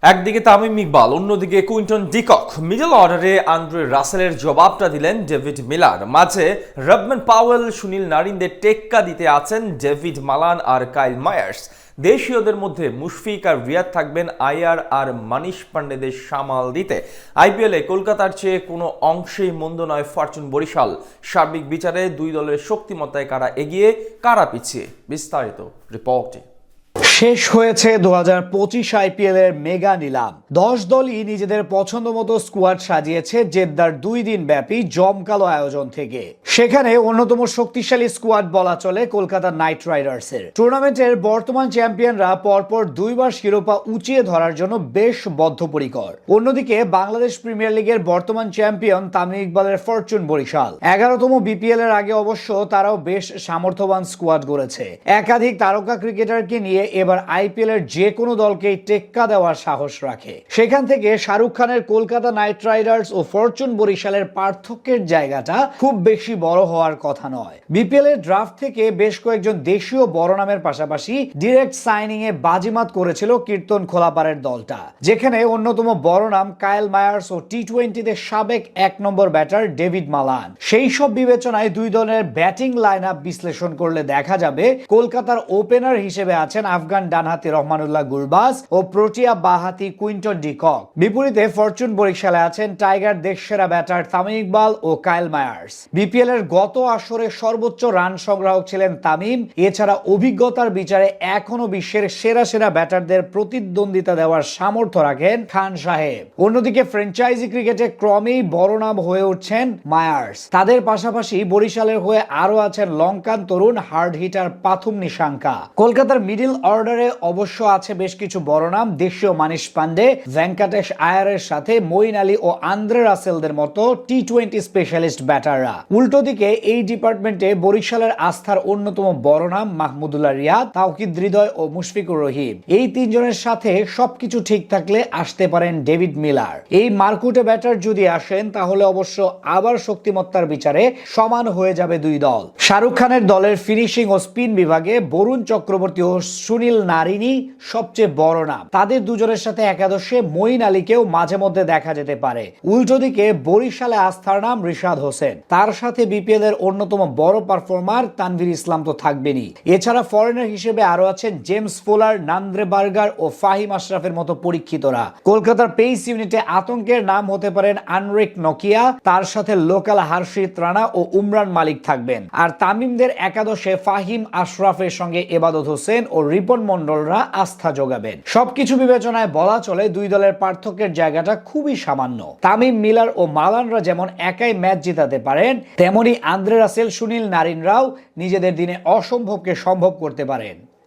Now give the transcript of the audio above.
একদিকে তামিম ইকবাল, অন্যদিকে Quinton de Kock. Middle অর্ডারে আন্দ্রে রাসেলের জবাবটা দিলেন ডেভিড মিলার। মাঝে রবম্যান পাওয়েল, সুনীল নারিনদের টেক্কা দিতে আছেন ডেভিড মালান আর কাইল মায়ার্স। দেশীয়দের মধ্যে মুশফিক আর রিয়াদ থাকবেন আইয়ার আর মানিশ পান্ডেদের সামাল দিতে। আইপিএলে কলকাতার চেয়ে কোনো অংশেই মন্দ নয় ফরচুন বরিশাল। সার্বিক বিচারে দুই দলের শক্তিমত্তায় কারা এগিয়ে, কারা পিছিয়ে, বিস্তারিত রিপোর্টে। শেষ হয়েছে 2025 আইপিএল এর মেগা নিলাম। 10 দলই নিজেদের পছন্দ মতো স্কোয়াড সাজিয়েছে জেদ্দার 2 দিন ব্যাপী জমকালো আয়োজন থেকে। সেখানে অন্যতম শক্তিশালী স্কোয়াড বলা চলে কলকাতা নাইট রাইডার্সের। টুর্নামেন্টের বর্তমান চ্যাম্পিয়নরা পরপর 2 বার শিরোপা উঁচিয়ে ধরার জন্য বেশ বদ্ধপরিকর। অন্যদিকে বাংলাদেশ প্রিমিয়ার লিগের বর্তমান চ্যাম্পিয়ন তামিম ইকবালের ফরচুন বরিশাল। 11তম বিপিএল এর আগে অবশ্য তারাও বেশ সামর্থ্যবান স্কোয়াড গড়েছে। একাধিক তারকা ক্রিকেটারকে নিয়ে এবার আইপিএল এর যে কোনো দলকেই টেক্কা দেওয়ার সাহস রাখে। সেখান থেকে শাহরুখ খানের কলকাতা নাইট রাইডার্স ও ফরচুন বরিশালের পার্থক্যের জায়গাটা খুব বেশি বড় হওয়ার কথা নয়। বিপিএল এর ড্রাফট থেকে বেশ কয়েকজন দেশীয় বড় নামের পাশাপাশি ডিরেক্ট সাইনিং এ বাজিমাত করেছিল কীর্তন খোলাপাড়ের দলটা, যেখানে অন্যতম বড় নাম কাইল মায়ার্স ও টি-20তে সাবেক 1 নম্বর ব্যাটার ডেভিড মালান। সেই সব বিবেচনায় দুই দলের ব্যাটিং লাইন আপ বিশ্লেষণ করলে দেখা যাবে কলকাতার ওপেনার হিসেবে আছেন আফগান ডানহাতি রহমানুল্লাহ গুরবাজ ও প্রোটিয়া বাহাতি কুইন্টন ডিকক। বিপরীতে ফরচুন বরিশালে আছেন টাইগার দেশসেরা ব্যাটার তামিম ইকবাল ও কাইল মায়ার্স। বিপিএল এর গত আসরে সর্বোচ্চ রান সংগ্রাহক ছিলেন তামিম। এছাড়া অভিজ্ঞতার বিচারে এখনো বিশ্বের সেরা সেরা ব্যাটারদের প্রতিদ্বন্দ্বিতা দেওয়ার সামর্থ্য রাখেন খান সাহেব। অন্যদিকে ফ্র্যাঞ্চাইজি ক্রিকেটে ক্রমেই বড় নাম হয়ে উঠছেন মায়ার্স। তাদের পাশাপাশি বরিশালের হয়ে আরো আছেন লঙ্কান তরুণ হার্ড হিটার পাথুম নিশাঙ্কা। কলকাতার মিডল অর্ডারে অবশ্য আছে বেশ কিছু বড় নাম। দেশীয় মানিশ পান্ডে, ভেঙ্কটেশ আয়ারের সাথে মঈন আলী ও আন্দ্রে রাসেলদের মতো টি-20 স্পেশালিস্ট ব্যাটাররা। উল্টো দিকে এই ডিপার্টমেন্টে বরিশালের আস্থার অন্যতম বড় নাম মাহমুদুল্লাহ রিয়াদ, তাওকিদ হৃদয় ও মুশফিকুর রহিম। এই তিনজনের সাথে সবকিছু ঠিক থাকলে আসতে পারেন ডেভিড মিলার। এই মারকুটে ব্যাটার যদি আসেন তাহলে অবশ্য আবার শক্তিমত্তার বিচারে সমান হয়ে যাবে দুই দল। শাহরুখ খানের দলের ফিনিশিং ও স্পিন বিভাগে বরুণ চক্রবর্তী ও সুনীল নারিনি সবচেয়ে বড় নাম। তাদের দুজনের সাথে একাদশে মঈন আলীকেও মাঝে মধ্যে দেখা যেতে পারে। উল্টো দিকে বরিশালে আস্থার নাম রিশাদ হোসেন। তার সাথে বিপিএল এর অন্যতম বড় পারফর্মার তানভীর ইসলাম তো থাকবেনই। এছাড়া ফরেনার হিসেবে আরো আছেন জেমস ফুলার, নান্দ্রে বার্গার ও ফাহিম আশরাফের মতো পরীক্ষিতরা। কলকাতার পেস ইউনিটে আতঙ্কের নাম হতে পারেন আনরিক নকিয়া, তার সাথে লোকাল হার্ষিত রানা ও উমরান মালিক থাকবেন। আর তামিমদের একাদশে ফাহিম আশরাফের সঙ্গে এবাদত হোসেন ও রিপন মন্ডলরা আস্থা যোগাবেন। সবকিছু বিবেচনায় বলা চলে দুই দলের পার্থক্যের জায়গাটা খুবই সামান্য। তামিম, মিলার ও মালানরা যেমন একাই ম্যাচ জিতাতে পারেন, তেমনি আন্দ্রে রাসেল, সুনীল নারিনরাও নিজেদের দিনে অসম্ভবকে সম্ভব করতে পারেন।